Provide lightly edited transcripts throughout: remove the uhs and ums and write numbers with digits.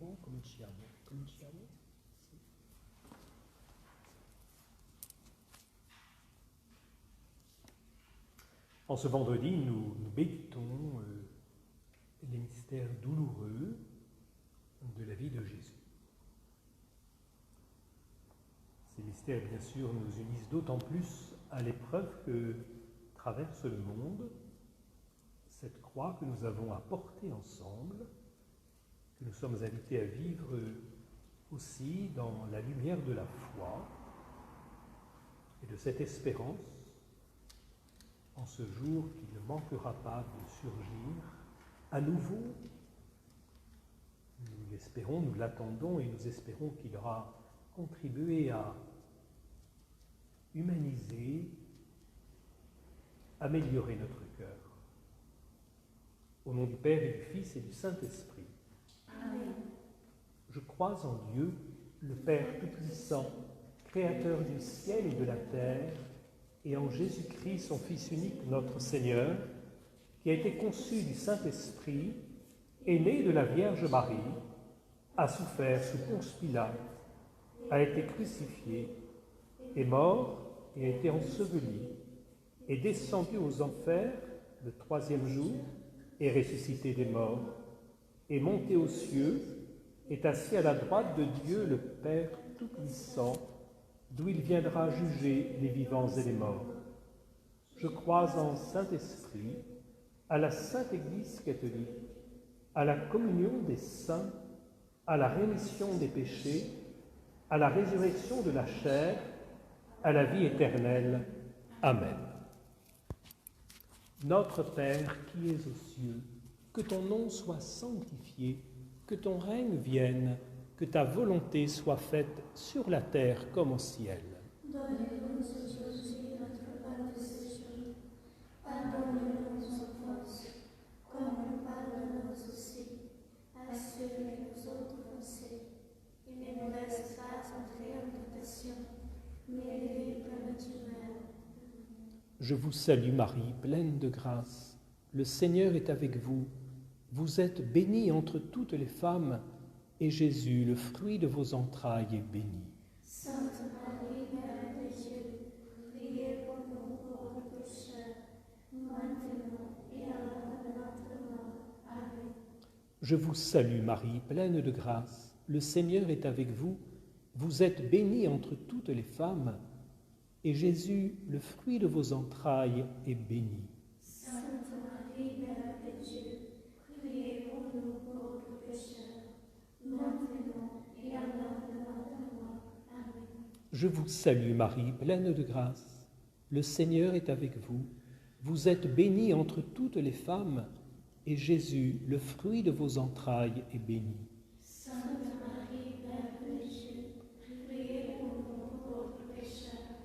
po', cominciamo. Sì. En ce vendredi, nous méditons les mystères douloureux de la vie de Jésus. Ces mystères, bien sûr, nous unissent d'autant plus à l'épreuve que traverse le monde, cette croix que nous avons à porter ensemble, que nous sommes invités à vivre aussi dans la lumière de la foi et de cette espérance en ce jour qui ne manquera pas de surgir à nouveau. Nous l'espérons, nous l'attendons et nous espérons qu'il aura contribué à humaniser, améliorer notre cœur. Au nom du Père et du Fils et du Saint-Esprit. Amen. Je crois en Dieu, le Père Tout-Puissant, Créateur du ciel et de la terre, et en Jésus-Christ, son Fils unique, notre Seigneur, qui a été conçu du Saint-Esprit, est né de la Vierge Marie, a souffert sous Ponce Pilate, a été crucifié, est mort et a été enseveli, est descendu aux enfers le troisième jour, est ressuscité des morts, est monté aux cieux, est assis à la droite de Dieu le Père Tout-Puissant, d'où il viendra juger les vivants et les morts. Je crois en Saint-Esprit, à la Sainte Église catholique, à la communion des saints, à la rémission des péchés, à la résurrection de la chair, à la vie éternelle. Amen. Notre Père qui es aux cieux, que ton nom soit sanctifié, que ton règne vienne, que ta volonté soit faite sur la terre comme au ciel. Donne-nous aujourd'hui notre pain de ce jour. Pardonne-nous nos offenses, comme nous pardonnons aussi à ceux qui nous ont offensés. Et ne nous laisse pas entrer en tentation, mais délivre-nous du mal. Je vous salue Marie, pleine de grâce. Le Seigneur est avec vous. Vous êtes bénie entre toutes les femmes, et Jésus, le fruit de vos entrailles, est béni. Sainte Marie, Mère de Dieu, priez pour nous pauvres pécheurs, maintenant et à l'heure de notre mort. Amen. Je vous salue Marie, pleine de grâce. Le Seigneur est avec vous. Vous êtes bénie entre toutes les femmes, et Jésus, le fruit de vos entrailles, est béni. Sainte Marie, Mère de Dieu, priez pour nous pauvres pécheurs, maintenant et à l'heure de notre mort. Amen. Je vous salue Marie, pleine de grâce. Le Seigneur est avec vous. Vous êtes bénie entre toutes les femmes, et Jésus, le fruit de vos entrailles, est béni. Sainte Marie, Mère de Dieu, priez pour nous pauvres pécheurs,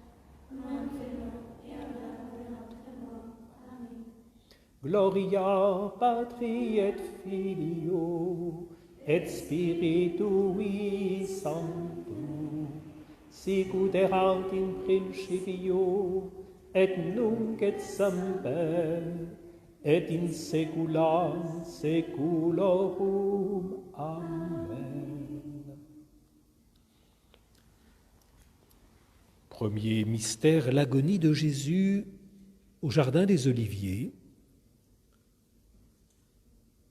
maintenant et à l'heure de notre mort. Amen. Gloria Patri et Filio et Spiritui Sancto, sicut erat in principio et nunc et semper et in saecula saeculorum. Amen. Premier mystère, l'agonie de Jésus au jardin des Oliviers,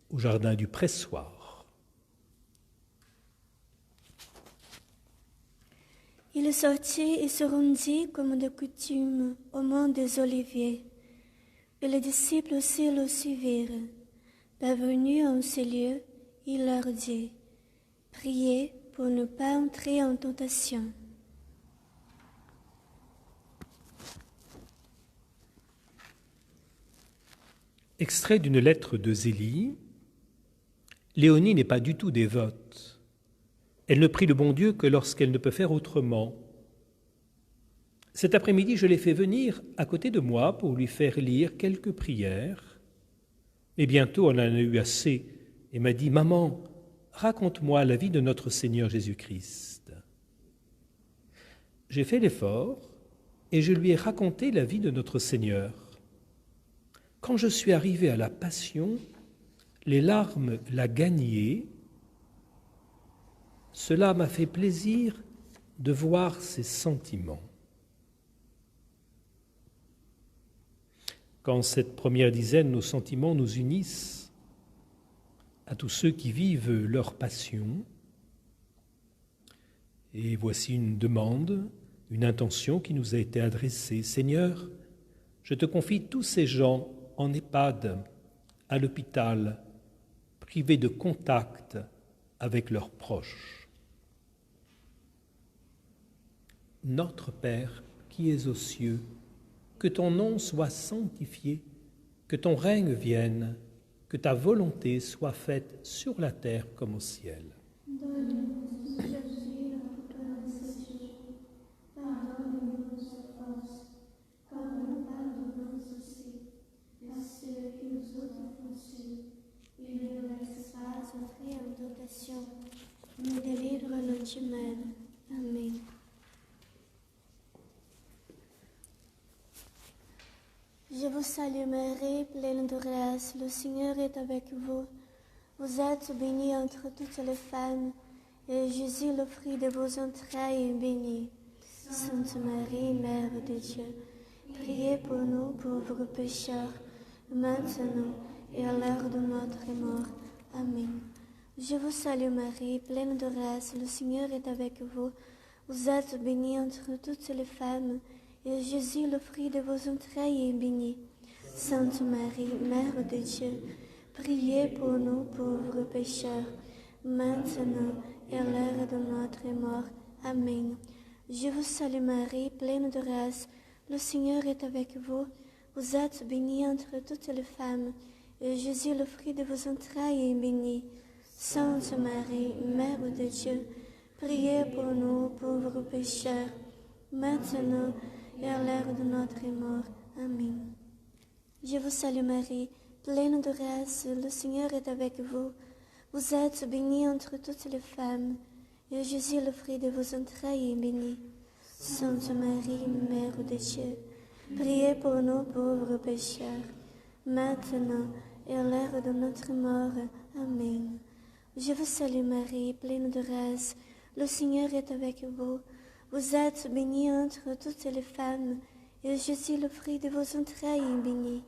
au jardin du pressoir. Il sortit et se rendit comme de coutume au mont des Oliviers. Et les disciples aussi le suivirent. Parvenus en ces lieux, il leur dit : priez pour ne pas entrer en tentation. Extrait d'une lettre de Zélie. Léonie n'est pas du tout dévote. Elle ne prie le bon Dieu que lorsqu'elle ne peut faire autrement. Cet après-midi, je l'ai fait venir à côté de moi pour lui faire lire quelques prières. Et bientôt, elle en a eu assez et m'a dit : « Maman, raconte-moi la vie de notre Seigneur Jésus-Christ. » J'ai fait l'effort et je lui ai raconté la vie de notre Seigneur. Quand je suis arrivé à la Passion, les larmes la gagnaient cela m'a fait plaisir de voir ces sentiments. Qu'en cette première dizaine, nos sentiments nous unissent à tous ceux qui vivent leur passion. Et voici une demande, une intention qui nous a été adressée. Seigneur, je te confie tous ces gens en EHPAD, à l'hôpital, privés de contact avec leurs proches. Notre Père qui es aux cieux, que ton nom soit sanctifié, que ton règne vienne, que ta volonté soit faite sur la terre comme au ciel. Donne-nous aujourd'hui notre pain de ce jour. Pardonne-nous nos offenses, comme nous pardonnons aussi à ceux qui nous ont offensés. Et ne nous laisse pas entrer en tentation, mais délivre-nous du mal. Amen. Je vous salue Marie, pleine de grâce, le Seigneur est avec vous. Vous êtes bénie entre toutes les femmes, et Jésus, le fruit de vos entrailles, est béni. Sainte Marie, Mère de Dieu, priez pour nous pauvres pécheurs, maintenant et à l'heure de notre mort. Amen. Je vous salue Marie, pleine de grâce, le Seigneur est avec vous. Vous êtes bénie entre toutes les femmes, et Jésus, le fruit de vos entrailles, est béni. Sainte Marie, Mère de Dieu, priez pour nous pauvres pécheurs, maintenant et à l'heure de notre mort. Amen. Je vous salue Marie, pleine de grâce, le Seigneur est avec vous. Vous êtes bénie entre toutes les femmes, et Jésus, le fruit de vos entrailles, est béni. Sainte Marie, Mère de Dieu, priez pour nous pauvres pécheurs, maintenant et à l'heure de notre mort. Amen. Je vous salue Marie, pleine de grâce, le Seigneur est avec vous. Vous êtes bénie entre toutes les femmes, et Jésus, le fruit de vos entrailles, est béni. Sainte Marie, Mère de Dieu, priez pour nous pauvres pécheurs, maintenant et à l'heure de notre mort. Amen. Je vous salue Marie, pleine de grâce, le Seigneur est avec vous. Vous êtes bénie entre toutes les femmes, et Jésus, le fruit de vos entrailles, est béni.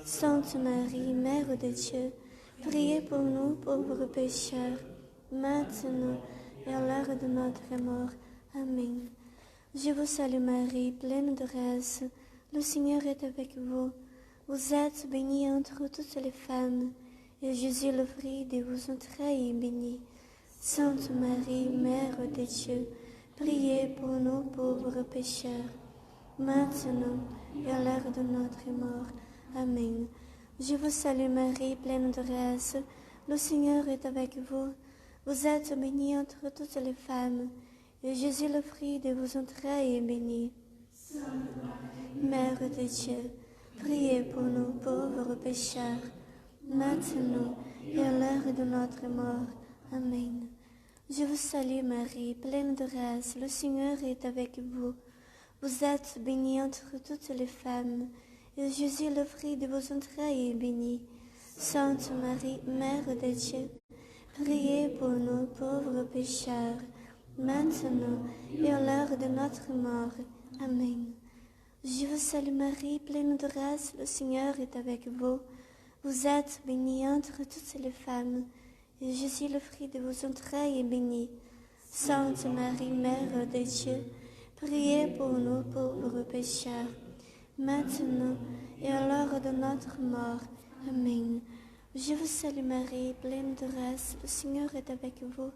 Sainte Marie, Mère de Dieu, priez pour nous pauvres pécheurs, maintenant et à l'heure de notre mort. Amen. Je vous salue Marie, pleine de grâce, le Seigneur est avec vous. Vous êtes bénie entre toutes les femmes, et Jésus, le fruit de vos entrailles, est béni. Sainte Marie, Mère de Dieu, priez pour nous pauvres pécheurs, maintenant et à l'heure de notre mort. Amen. Je vous salue Marie, pleine de grâce, le Seigneur est avec vous. Vous êtes bénie entre toutes les femmes, et Jésus, le fruit de vos entrailles, est béni. Sainte Marie, Mère de Dieu, priez pour nous pauvres pécheurs, maintenant et à l'heure de notre mort. Amen. Je vous salue Marie, pleine de grâce, le Seigneur est avec vous. Vous êtes bénie entre toutes les femmes, et Jésus, le fruit de vos entrailles, est béni. Sainte Marie, Mère de Dieu, priez pour nous pauvres pécheurs, maintenant et à l'heure de notre mort. Amen. Je vous salue Marie, pleine de grâce, le Seigneur est avec vous. Vous êtes bénie entre toutes les femmes, et Jésus, le fruit de vos entrailles, est béni. Sainte Marie, Mère de Dieu, priez pour nous pauvres pécheurs, maintenant et à l'heure de notre mort. Amen. Je vous salue Marie, pleine de grâce, le Seigneur est avec vous.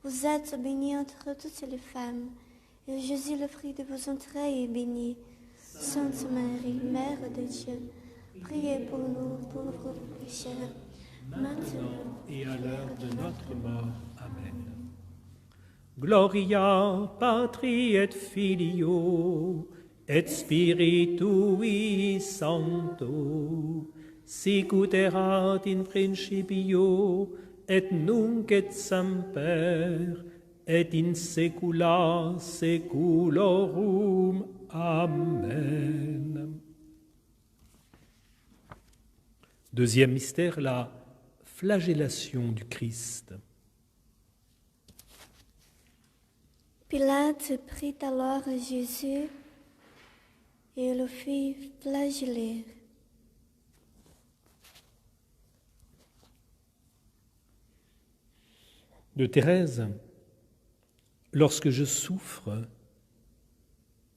Vous êtes bénie entre toutes les femmes, et Jésus, le fruit de vos entrailles, est béni. Sainte Marie, Mère de Dieu, priez pour nous pauvres pécheurs, maintenant et à l'heure de notre mort. Amen. Gloria Patri et Filio et Spiritui Sancto, sic ut erat in principio et nunc et semper et in saecula saeculorum. Amen. Deuxième mystère, la flagellation du Christ. Pilate prit alors Jésus et le fit flageller. De Thérèse, lorsque je souffre,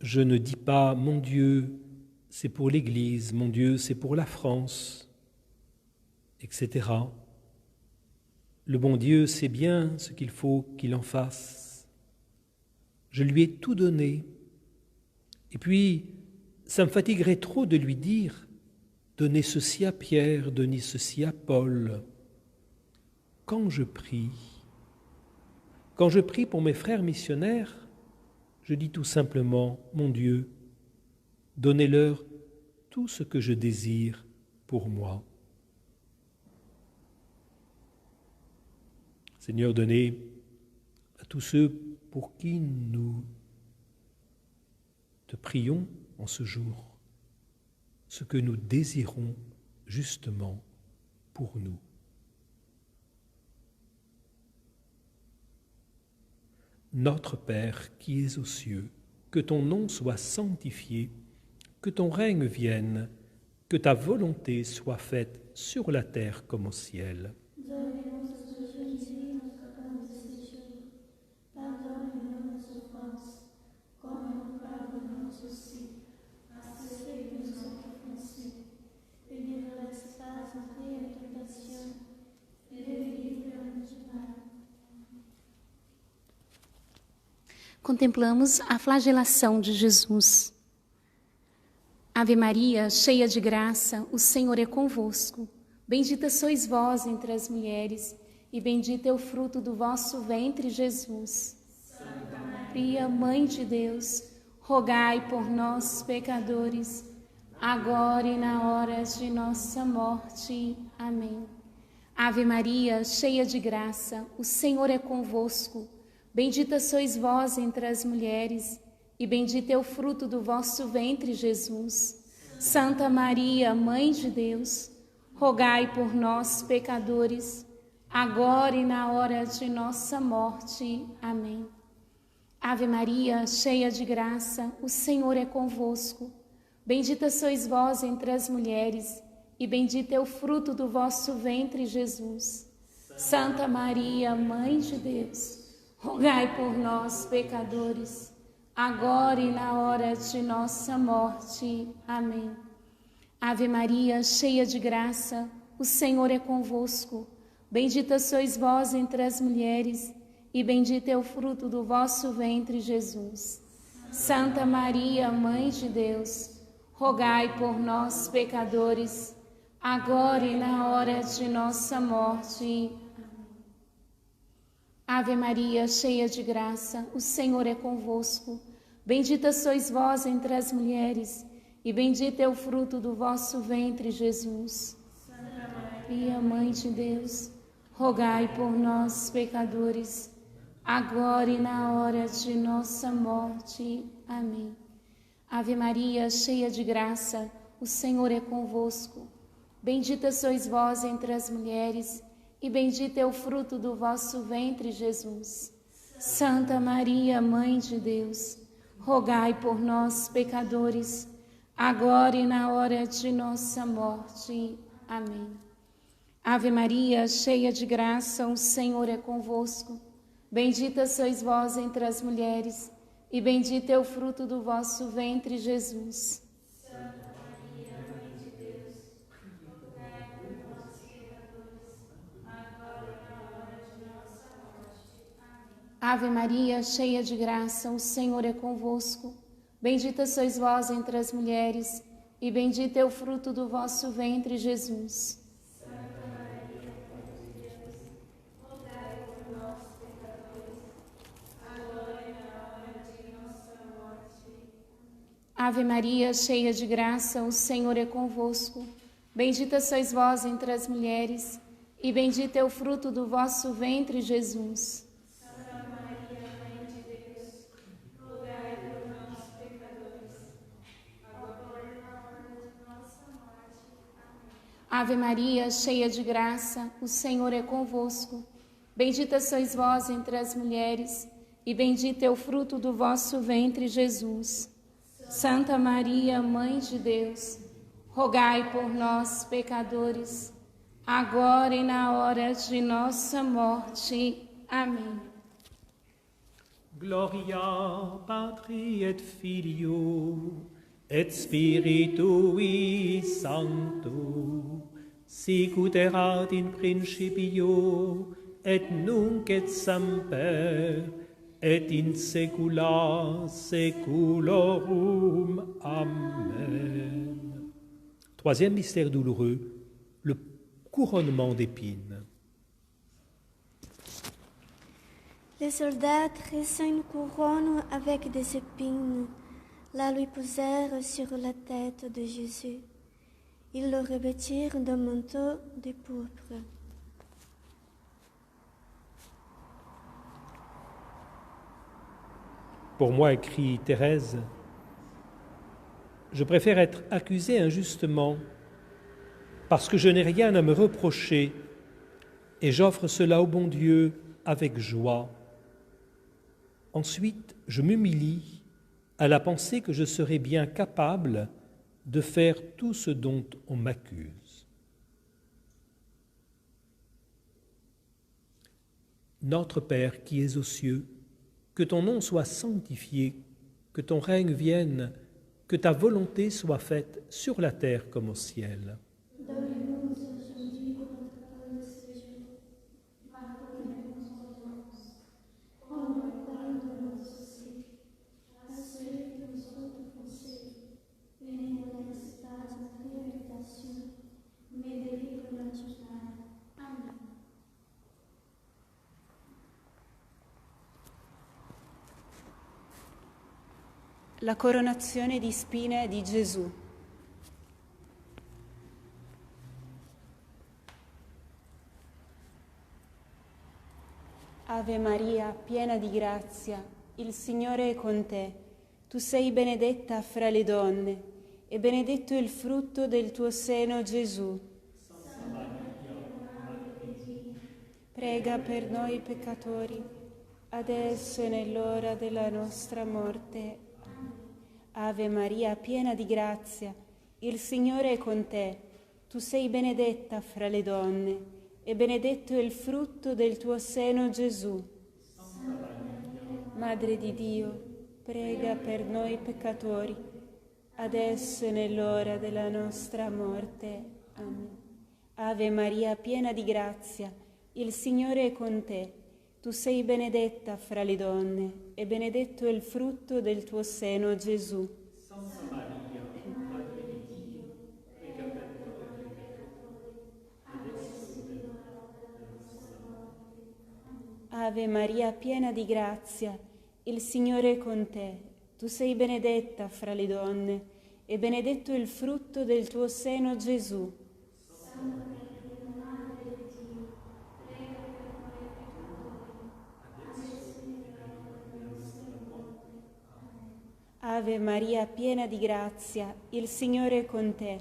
je ne dis pas « Mon Dieu, c'est pour l'Église, mon Dieu, c'est pour la France », etc. Le bon Dieu sait bien ce qu'il faut qu'il en fasse. Je lui ai tout donné. Et puis, ça me fatiguerait trop de lui dire « Donnez ceci à Pierre, donnez ceci à Paul ». Quand je prie pour mes frères missionnaires, je dis tout simplement « Mon Dieu, donnez-leur tout ce que je désire pour moi ». Seigneur, donnez à tous ceux pour qui nous te prions en ce jour ce que nous désirons justement pour nous. Notre Père qui es aux cieux, que ton nom soit sanctifié, que ton règne vienne, que ta volonté soit faite sur la terre comme au ciel. Donne-nous aujourd'hui notre pain de ce jour. Pardonne-nous nos offenses, comme nous pardonnons aussi à ceux qui nous ont offensés. Et ne nous laisse pas entrer en tentation, mais délivre-nous du mal. Contemplamos a flagelação de Jesus. Ave Maria, cheia de graça, o Senhor é convosco. Bendita sois vós entre as mulheres, e bendito é o fruto do vosso ventre, Jesus. Santa Maria, Mãe de Deus, rogai por nós, pecadores, agora e na hora de nossa morte. Amém. Ave Maria, cheia de graça, o Senhor é convosco. Bendita sois vós entre as mulheres, e bendito é o fruto do vosso ventre, Jesus. Santa Maria, Mãe de Deus, rogai por nós, pecadores, agora e na hora de nossa morte. Amém. Ave Maria, cheia de graça, o Senhor é convosco. Bendita sois vós entre as mulheres, e bendito é o fruto do vosso ventre, Jesus. Santa Maria, Mãe de Deus, rogai por nós, pecadores, agora e na hora de nossa morte. Amém. Ave Maria, cheia de graça, o Senhor é convosco. Bendita sois vós entre as mulheres, e bendito é o fruto do vosso ventre, Jesus. Santa Maria, Mãe de Deus, rogai por nós, pecadores, agora e na hora de nossa morte. Ave Maria, cheia de graça, o Senhor é convosco. Bendita sois vós entre as mulheres, e bendito é o fruto do vosso ventre, Jesus. Santa Maria, Mãe de Deus, rogai por nós, pecadores, agora e na hora de nossa morte. Amém. Ave Maria, cheia de graça, o Senhor é convosco. Bendita sois vós entre as mulheres, e bendito é o fruto do vosso ventre, Jesus. Santa Maria, Mãe de Deus, rogai por nós, pecadores, agora e na hora de nossa morte. Amém. Ave Maria, cheia de graça, o Senhor é convosco. Bendita sois vós entre as mulheres, e bendito é o fruto do vosso ventre, Jesus. Ave Maria, cheia de graça, o Senhor é convosco. Bendita sois vós entre as mulheres, e bendito é o fruto do vosso ventre, Jesus. Santa Maria, Mãe de Deus, rogai por nós, pecadores, agora e na hora de nossa morte. Ave Maria, cheia de graça, o Senhor é convosco. Bendita sois vós entre as mulheres, e bendito é o fruto do vosso ventre, Jesus. Ave Maria, cheia de graça, o Senhor é convosco. Bendita sois vós entre as mulheres, e bendito é o fruto do vosso ventre, Jesus. Santa Maria, Mãe de Deus, rogai por nós, pecadores, agora e na hora de nossa morte. Amém. Gloria Patri et Filio et Spiritui Sancto, sicut erat in principio et nunc et semper et in saecula saeculorum. Amen. Troisième mystère douloureux, le couronnement d'épines. Les soldats tressaient une couronne avec des épines, la lui posèrent sur la tête de Jésus. Ils le revêtirent d'un manteau de pourpre. Pour moi, écrit Thérèse, je préfère être accusée injustement parce que je n'ai rien à me reprocher et j'offre cela au bon Dieu avec joie. Ensuite, je m'humilie à la pensée que je serai bien capable de faire tout ce dont on m'accuse. Notre Père qui es aux cieux, que ton nom soit sanctifié, que ton règne vienne, que ta volonté soit faite sur la terre comme au ciel. Donne-nous aujourd'hui notre pain de ce jour. Pardonne-nous nos offenses, comme nous pardonnons aussi à ceux qui nous ont offensés. Et ne nous laisse pas entrer en tentation, mais délivre-nous du mal. Amen. La coronazione di spine di Gesù. Ave Maria, piena di grazia, il Signore è con te. Tu sei benedetta fra le donne, e benedetto il frutto del tuo seno, Gesù. Santa Maria, Madre di Dio, prega per noi peccatori, adesso e nell'ora della nostra morte. Ave Maria, piena di grazia, il Signore è con te. Tu sei benedetta fra le donne, e benedetto è il frutto del tuo seno, Gesù. Santa Maria, Madre di Dio, prega per noi peccatori, adesso e nell'ora della nostra morte. Amen. Ave Maria, piena di grazia, il Signore è con te. Tu sei benedetta fra le donne, e benedetto è il frutto del tuo seno, Gesù. Santa Maria, Madre di Dio, prega per noi peccatori, adesso e nell'ora della nostra morte. Ave Maria, piena di grazia, il Signore è con te. Tu sei benedetta fra le donne, e benedetto è il frutto del tuo seno, Gesù. Santa Maria, Madre di Dio, prega per noi peccatori, adesso e nell'ora della nostra morte. Amen. Ave Maria, piena di grazia, il Signore è con te.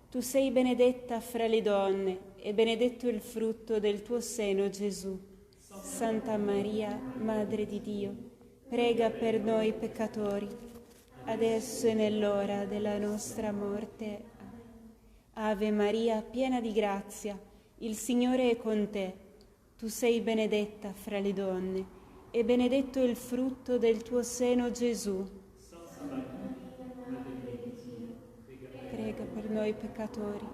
Tu sei benedetta fra le donne, e benedetto è il frutto del tuo seno, Gesù. Santa Maria, Madre di Dio, prega per noi peccatori, adesso e nell'ora della nostra morte. Ave Maria, piena di grazia, il Signore è con te. Tu sei benedetta fra le donne, e benedetto è il frutto del tuo seno, Gesù. Prega per noi peccatori,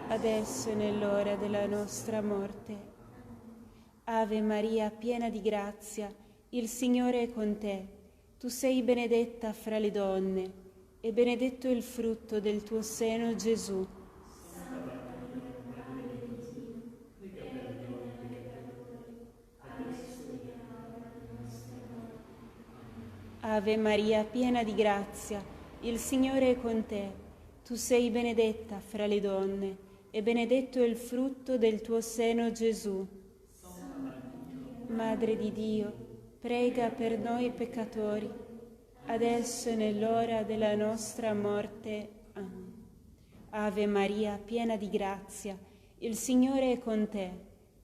adesso e nell'ora della nostra morte. Ave Maria, piena di grazia, il Signore è con te. Tu sei benedetta fra le donne, e benedetto è il frutto del tuo seno, Gesù. Ave Maria, piena di grazia, il Signore è con te. Tu sei benedetta fra le donne, e benedetto è il frutto del tuo seno, Gesù. Madre di Dio, prega per noi peccatori, adesso e nell'ora della nostra morte. Amen. Ave Maria, piena di grazia, il Signore è con te.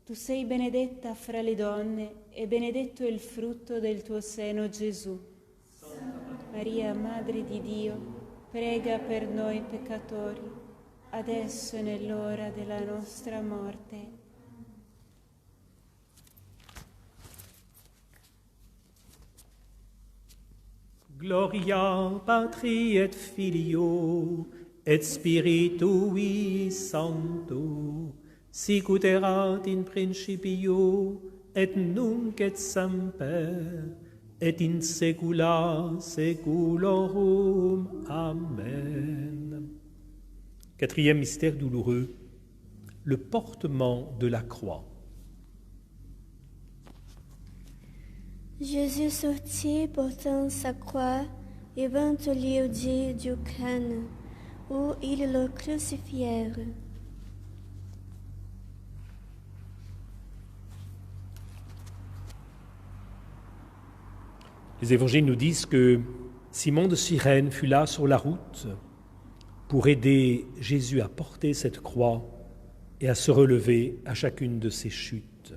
Tu sei benedetta fra le donne e benedetto è il frutto del tuo seno, Gesù. Maria, Madre di Dio, prega per noi peccatori, adesso e nell'ora della nostra morte. Gloria Patri et Filio et Spiritui Sancto, sicut erat in principio et nunc et semper et in saecula saeculorum. Amen. Quatrième mystère douloureux, le portement de la croix. Jésus sortit portant sa croix et vint au lieu dit du crâne, où ils le crucifièrent. Les évangiles nous disent que Simon de Cyrène fut là sur la route pour aider Jésus à porter cette croix et à se relever à chacune de ses chutes.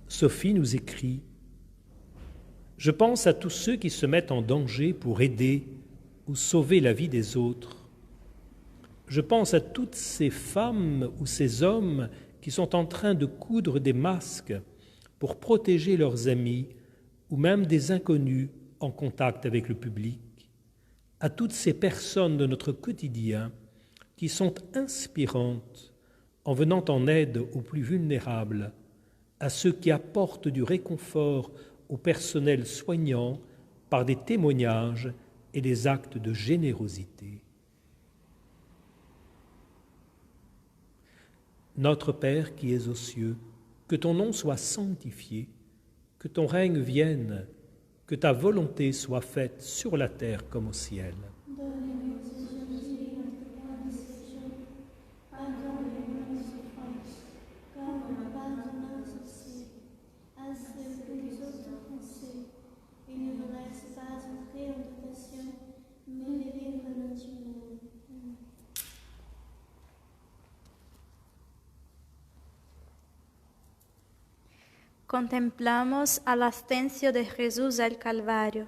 Sophie nous écrit « Je pense à tous ceux qui se mettent en danger pour aider ou sauver la vie des autres. Je pense à toutes ces femmes ou ces hommes qui sont en train de coudre des masques pour protéger leurs amis ou même des inconnus en contact avec le public, à toutes ces personnes de notre quotidien qui sont inspirantes en venant en aide aux plus vulnérables, à ceux qui apportent du réconfort au personnel soignant par des témoignages et des actes de générosité. Notre Père qui es aux cieux, que ton nom soit sanctifié, que ton règne vienne, que ta volonté soit faite sur la terre comme au ciel. Donne-nous aujourd'hui notre pain de ce jour. Pardonne-nous nos offenses, comme nous pardonnons aussi à ceux qui nous ont offensés. Et ne nous laisse pas entrer en tentation, mais délivre-nous du mal. Amen. Contemplamos al ascenso de Jesús al Calvario.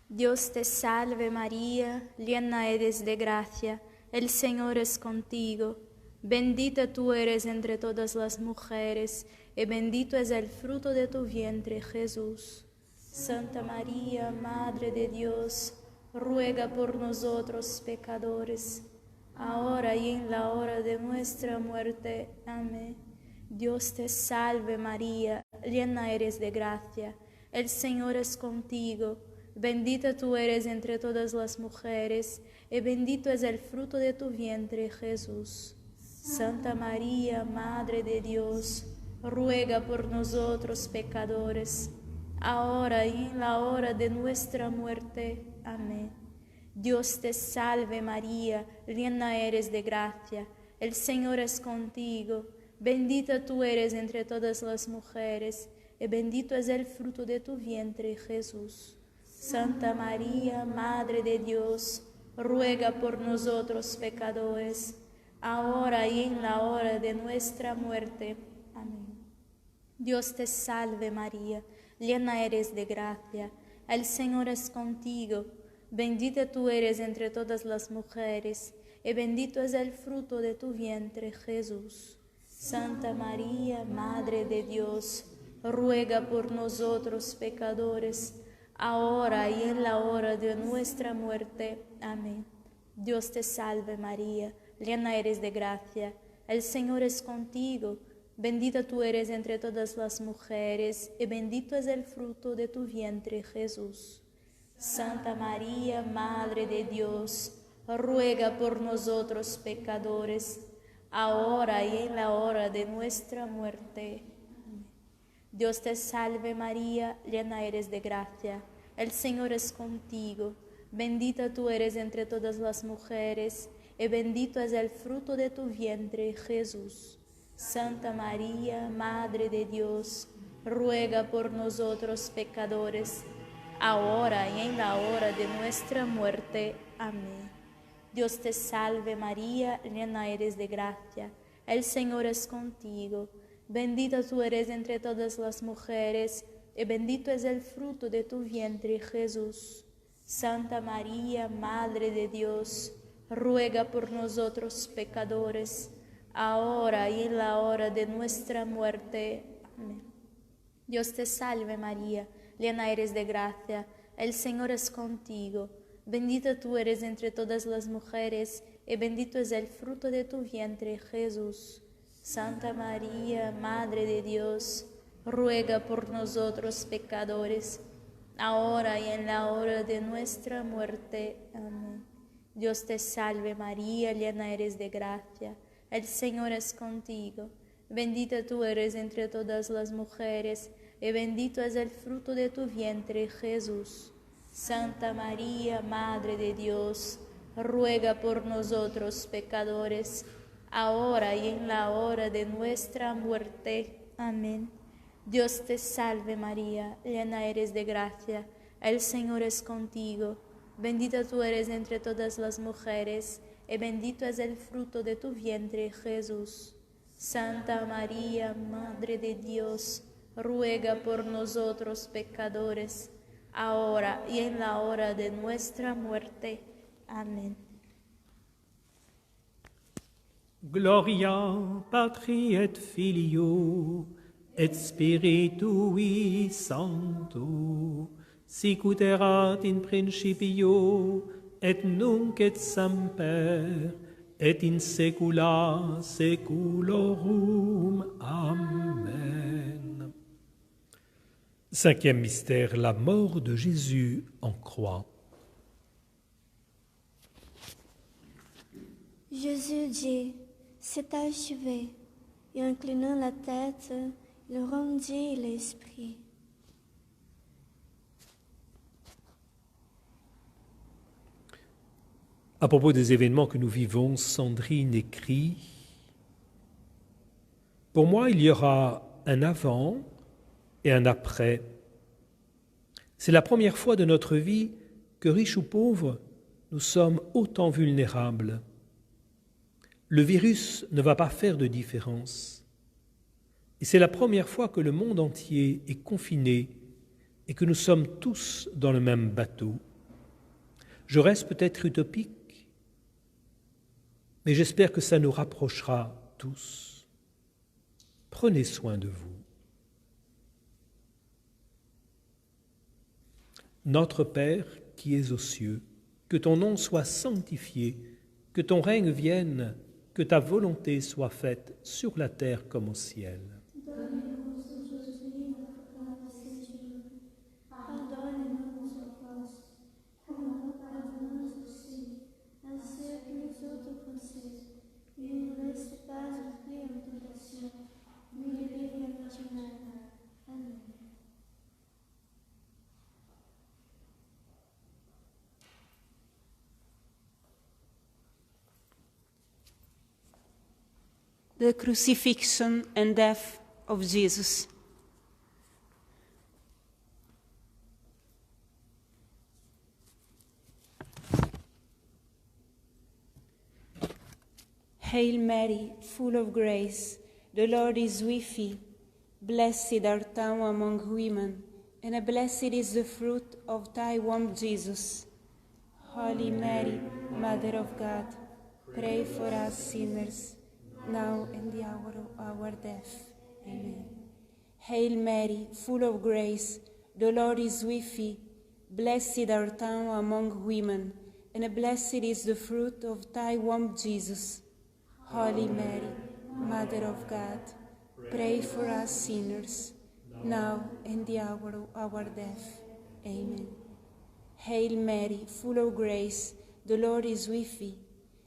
Dios te salve María, llena eres de gracia, el Señor es contigo. Bendita tú eres entre todas las mujeres, y bendito es el fruto de tu vientre, Jesús. Santa María, Madre de Dios, ruega por nosotros pecadores, ahora y en la hora de nuestra muerte. Amén. Dios te salve María, llena eres de gracia, el Señor es contigo. Bendita tú eres entre todas las mujeres, y bendito es el fruto de tu vientre, Jesús. Santa María, Madre de Dios, ruega por nosotros pecadores, ahora y en la hora de nuestra muerte. Amén. Dios te salve María, llena eres de gracia, el Señor es contigo. Bendita tú eres entre todas las mujeres, y bendito es el fruto de tu vientre, Jesús. Santa María, Madre de Dios, ruega por nosotros pecadores, ahora y en la hora de nuestra muerte. Amén. Dios te salve María, llena eres de gracia, el Señor es contigo. Bendita tú eres entre todas las mujeres, y bendito es el fruto de tu vientre, Jesús. Santa María, Madre de Dios, ruega por nosotros pecadores, ahora y en la hora de nuestra muerte. Amén. Dios te salve María, llena eres de gracia, el Señor es contigo. Bendita tú eres entre todas las mujeres, y bendito es el fruto de tu vientre, Jesús. Santa María, Madre de Dios, ruega por nosotros pecadores, ahora y en la hora de nuestra muerte. Amén. Dios te salve María, llena eres de gracia, el Señor es contigo. Bendita tú eres entre todas las mujeres, y bendito es el fruto de tu vientre, Jesús. Santa María, Madre de Dios, ruega por nosotros pecadores, ahora y en la hora de nuestra muerte. Amén. Dios te salve María, llena eres de gracia, el Señor es contigo. Bendita tú eres entre todas las mujeres, y bendito es el fruto de tu vientre, Jesús. Santa María, Madre de Dios, ruega por nosotros pecadores, ahora y en la hora de nuestra muerte. Amén. Dios te salve María, llena eres de gracia, el Señor es contigo. Bendita tú eres entre todas las mujeres, y bendito es el fruto de tu vientre, Jesús. Santa María, Madre de Dios, ruega por nosotros pecadores, ahora y en la hora de nuestra muerte. Amén. Dios te salve María, llena eres de gracia, el Señor es contigo. Bendita tú eres entre todas las mujeres, y bendito es el fruto de tu vientre, Jesús. Santa María, Madre de Dios, ruega por nosotros pecadores, ahora y en la hora de nuestra muerte. Amén. Dios te salve María, llena eres de gracia, el Señor es contigo. Bendita tú eres entre todas las mujeres, y bendito es el fruto de tu vientre, Jesús. Santa María, Madre de Dios, ruega por nosotros pecadores, ahora y en la hora de nuestra muerte. Amén. Gloria Patri et Filio et Spiritui Sancto, sic ut erat in principio et nunc et semper et in saecula saeculorum. Amen. Cinquième mystère, la mort de Jésus en croix. Jésus dit, c'est achevé, et inclinant la tête, il rendit l'esprit. À propos des événements que nous vivons, Sandrine écrit « Pour moi, il y aura un avant et un après. C'est la première fois de notre vie que, riches ou pauvres, nous sommes autant vulnérables. Le virus ne va pas faire de différence. Et c'est la première fois que le monde entier est confiné et que nous sommes tous dans le même bateau. Je reste peut-être utopique, mais j'espère que ça nous rapprochera tous. Prenez soin de vous. Notre Père qui es aux cieux, que ton nom soit sanctifié, que ton règne vienne, que ta volonté soit faite sur la terre comme au ciel. Donne-nous aujourd'hui notre pain quotidien. Pardonne-nous nos offenses, comme nous pardonnons aussi à ceux qui nous ont offensés. Et ne nous laisse pas entrer en tentation, mais délivre-nous du mal. Amen. The crucifixion and death of Jesus. Hail Mary, full of grace, the Lord is with thee. Blessed art thou among women, and blessed is the fruit of thy womb, Jesus. Holy Mary, Mother of God, pray for us sinners, now and the hour of our death. Amen. Hail Mary, full of grace, the Lord is with thee. Blessed art thou among women, and blessed is the fruit of thy womb, Jesus. Holy Mary, Mother of God, pray for us sinners, now and the hour of our death. Amen. Hail Mary, full of grace, the Lord is with thee.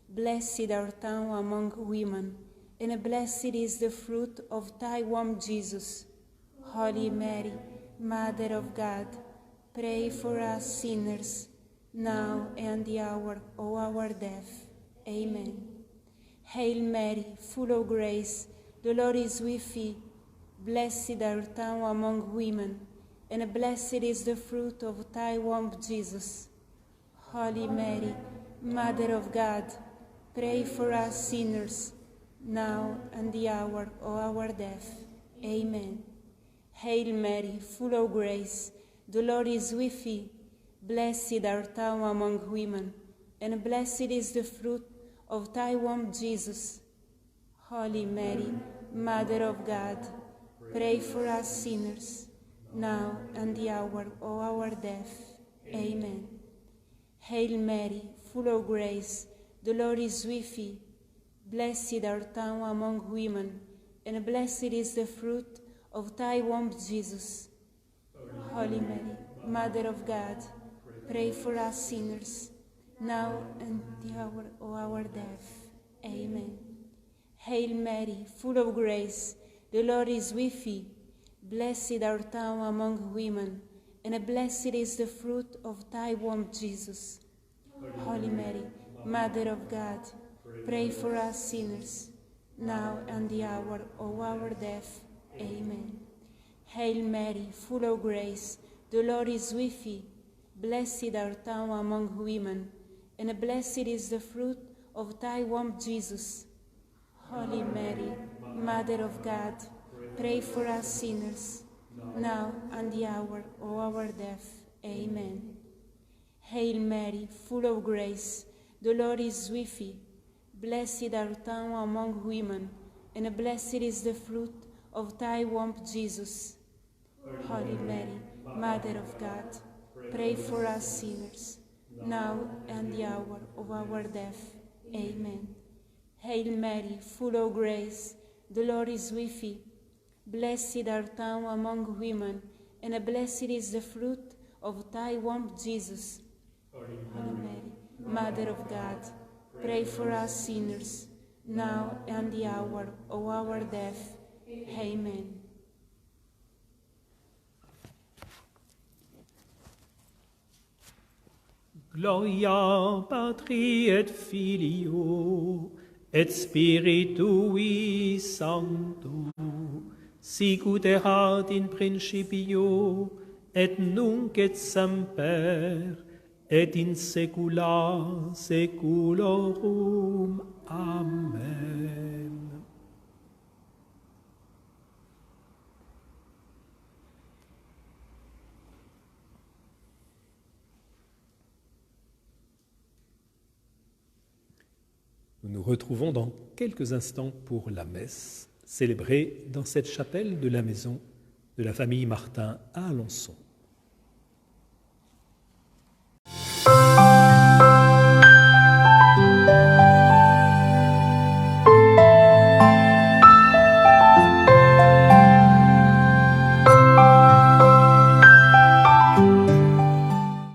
Blessed art thou among women, and blessed is the fruit of thy womb, Jesus. Holy Mary, Mother of God, pray for us sinners, now and the hour of our death. Amen. Hail Mary, full of grace, the Lord is with thee. Blessed art thou among women, and blessed is the fruit of thy womb, Jesus. Holy Mary, Mother of God, pray for us sinners, now and the hour of our death. Amen. Hail Mary, full of grace, the Lord is with thee. Blessed art thou among women, and blessed is the fruit of thy womb, Jesus. Holy Mary, Mother of God, pray for us sinners, now and the hour of our death. Amen. Hail Mary, full of grace, the Lord is with thee. Blessed art thou among women, and blessed is the fruit of thy womb, Jesus. Holy Mary, Mother of God, pray for us sinners, now and the hour of our death. Amen. Hail Mary, full of grace, the Lord is with thee. Blessed art thou among women, and blessed is the fruit of thy womb, Jesus. Holy Mary, Mother of God, pray for us sinners, now and the hour of our death. Amen. Hail Mary, full of grace, the Lord is with thee. Blessed art thou among women, and blessed is the fruit of thy womb, Jesus. Holy Mary, Mother of God, pray for us sinners, now and the hour of our death. Amen. Hail Mary, full of grace, the Lord is with thee. Blessed art thou among women, and blessed is the fruit of thy womb, Jesus. Holy Mary, Mother of God, pray for us sinners, now and the hour of our death. Amen. Hail Mary, full of grace, the Lord is with thee. Blessed art thou among women, and blessed is the fruit of thy womb, Jesus. Holy Mary, Mother of God, pray for us sinners, now and the hour of our death. Amen. Gloria Patri et Filio et Spiritui Sancto, sic ut erat in principio et nunc et semper et in saecula saeculorum. Amen. Nous nous retrouvons dans quelques instants pour la messe célébrée dans cette chapelle de la maison de la famille Martin à Alençon.